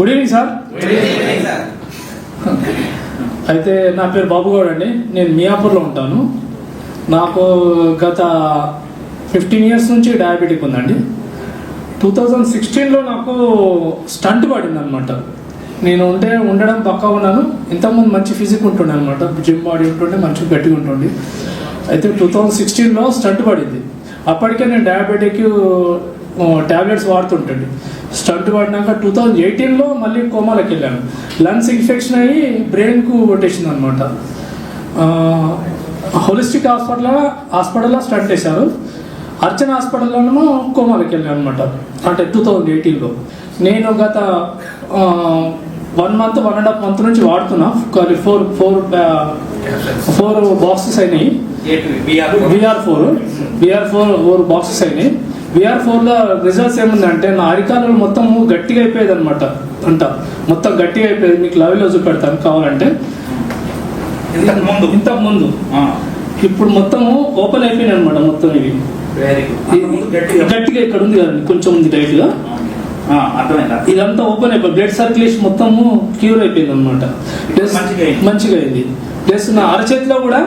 Good evening sir. అయితే నా పేరు బాబుగౌడ్ అండి. నేను మియాపూర్లో ఉంటాను. నాకు గత 15 years నుంచి డయాబెటిక్ ఉందండి. 2016లో నాకు స్టంట్ పడింది అనమాట. నేను ఉండడం పక్కా ఉన్నాను. ఇంతకుముందు మంచి ఫిజిక్ ఉంటుండే అనమాట, జిమ్ బాడీ ఉంటుండే, మంచిగా గట్టిగా ఉంటుండే. అయితే 2016లో స్టంట్ పడింది. అప్పటికే నేను డయాబెటిక్ ట్యాబ్లెట్స్ వాడుతుంటండి. స్టంట్ పడినాక 2018లో మళ్ళీ కోమాలోకి వెళ్ళాను. లంగ్స్ ఇన్ఫెక్షన్ అయ్యి బ్రెయిన్కు కొట్టేసింది అనమాట. హోలిస్టిక్ హాస్పిటల్లో స్టంట్ వేశారు. అర్చన హాస్పిటల్లోనూ కోమాలోకి వెళ్ళాను అనమాట. అంటే 2018లో నేను గత 1.5 months నుంచి వాడుతున్నా. 4 బాక్సెస్ అయినాయి. VR4 బాక్సెస్ అయినాయి. VR4లో రిజల్ట్స్ ఏముందంటే నా అరికాలలో మొత్తం గట్టిగా అయిపోయేది అనమాట. మొత్తం గట్టిగా అయిపోయేది. మీకు లైవ్లో చూపెడతాను కావాలంటే. ఇంతకు ముందు ఇప్పుడు మొత్తము ఓపెన్ అయిపోయినాయి అనమాట. మొత్తం ఇవి గట్టిగా ఇక్కడ ఉంది కదండి, కొంచెం ఉంది టైట్ గా. ఇదంతా ఓపెన్ అయిపోయి బ్లడ్ సర్క్యులేషన్ మొత్తము క్యూర్ అయిపోయింది అనమాట. మంచిగా అయింది. ప్లస్ నా అరచేతిలో కూడా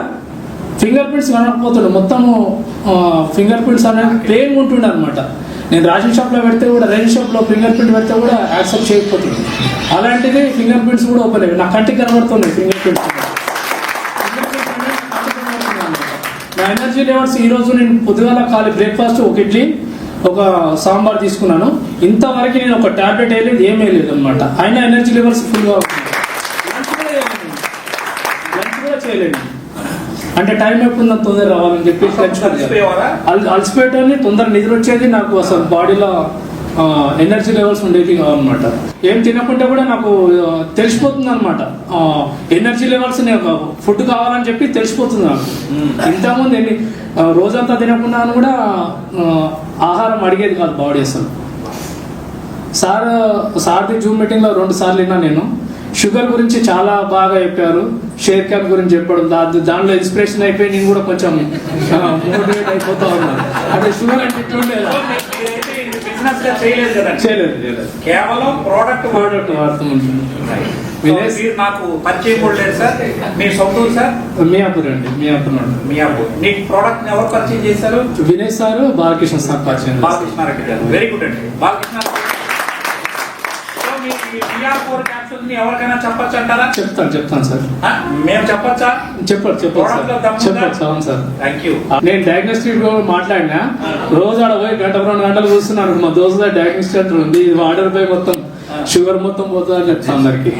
ఫింగర్ ప్రింట్స్ కనకపోతుండే. మొత్తము ఫింగర్ ప్రింట్స్ అనేది ప్లేన్ ఉంటుండే అనమాట. నేను రేషన్ షాప్లో పెడితే కూడా, రేషన్ షాప్లో ఫింగర్ ప్రింట్ పెడితే కూడా యాక్సెప్ట్ చేయకపోతుంది. అలాంటిది ఫింగర్ ప్రింట్స్ కూడా ఓపెన్ అయిపోయి నా కంటికి కనబడుతున్నాయి ఫింగర్ ప్రింట్స్. నా ఎనర్జీ లెవెల్స్ ఈరోజు నేను పొద్దుగాల ఖాళీ బ్రేక్ఫాస్ట్ ఒక ఇడ్లీ ఒక సాంబార్ తీసుకున్నాను. ఇంతవరకు నేను ఒక టాబ్లెట్ వేయలేదు, ఏం వేయలేదు అనమాట. అయినా ఎనర్జీ లెవెల్స్ ఫుల్గా అవుతుంది. లంచ్ కూడా చేయలేదు. అంటే టైం ఎప్పుడు నాకు తొందర రావాలని చెప్పేసి అలసిపోయేటోని తొందర నిద్ర వచ్చేది. నాకు అసలు బాడీలో ఎనర్జీ లెవెల్స్ ఉండేది కావాలన్నమాట. ఏం తినకుంటే కూడా నాకు తెలిసిపోతుంది అనమాట. ఎనర్జీ లెవెల్స్ ఫుడ్ కావాలని చెప్పి తెలిసిపోతుంది నాకు. ఇంతకుముందు రోజంతా తినకుండా కూడా ఆహారం అడిగేది కాదు బాడీ అసలు. సార్ది జూమ్ మీటింగ్లో 2 సార్లు విన్నా నేను. షుగర్ గురించి చాలా బాగా చెప్పారు. షేర్ క్యాన్ గురించి చెప్పడం, దాంట్లో ఇన్స్పిరేషన్ అయిపోయి నేను కూడా కొంచెం మోటివేట్ అయిపోతా ఉన్నాను. అంటే షుగర్ అంటే చేయలేదు, కేవలం ప్రోడక్ట్ వాడుతుంది. నాకు పరిచయం కూడా లేదు సార్. మీ సొంతూరు సార్? మియాపూర్ అండి. మియాపూర్. నీకు ప్రోడక్ట్ ఎవరు పరిచయం చేశారు? వినయ్ సార్, బాలకృష్ణ సార్ పరిచయం. బాలకృష్ణారెడ్డి గారు, వెరీ గుడ్ అండి. బాలకృష్ణ VR4 క్యాప్సూల్స్ ని ఎవరికైనా చెప్పొచ్చు అంటారా? చెప్తాను సార్. మేము చెప్పొచ్చా? చెప్పచ్చు. అవును సార్. Thank you. నేను డయాగ్నోస్టిక్ మాట్లాడినా, రోజు ఆడ పోయి 1-2 గంటలు కూర్చున్నాను. మా దోస్తు డయాగ్నోస్టిక్ ఉంది, వాటర్ పై మొత్తం షుగర్ మొత్తం పోతుందని చెప్తాను అందరికి.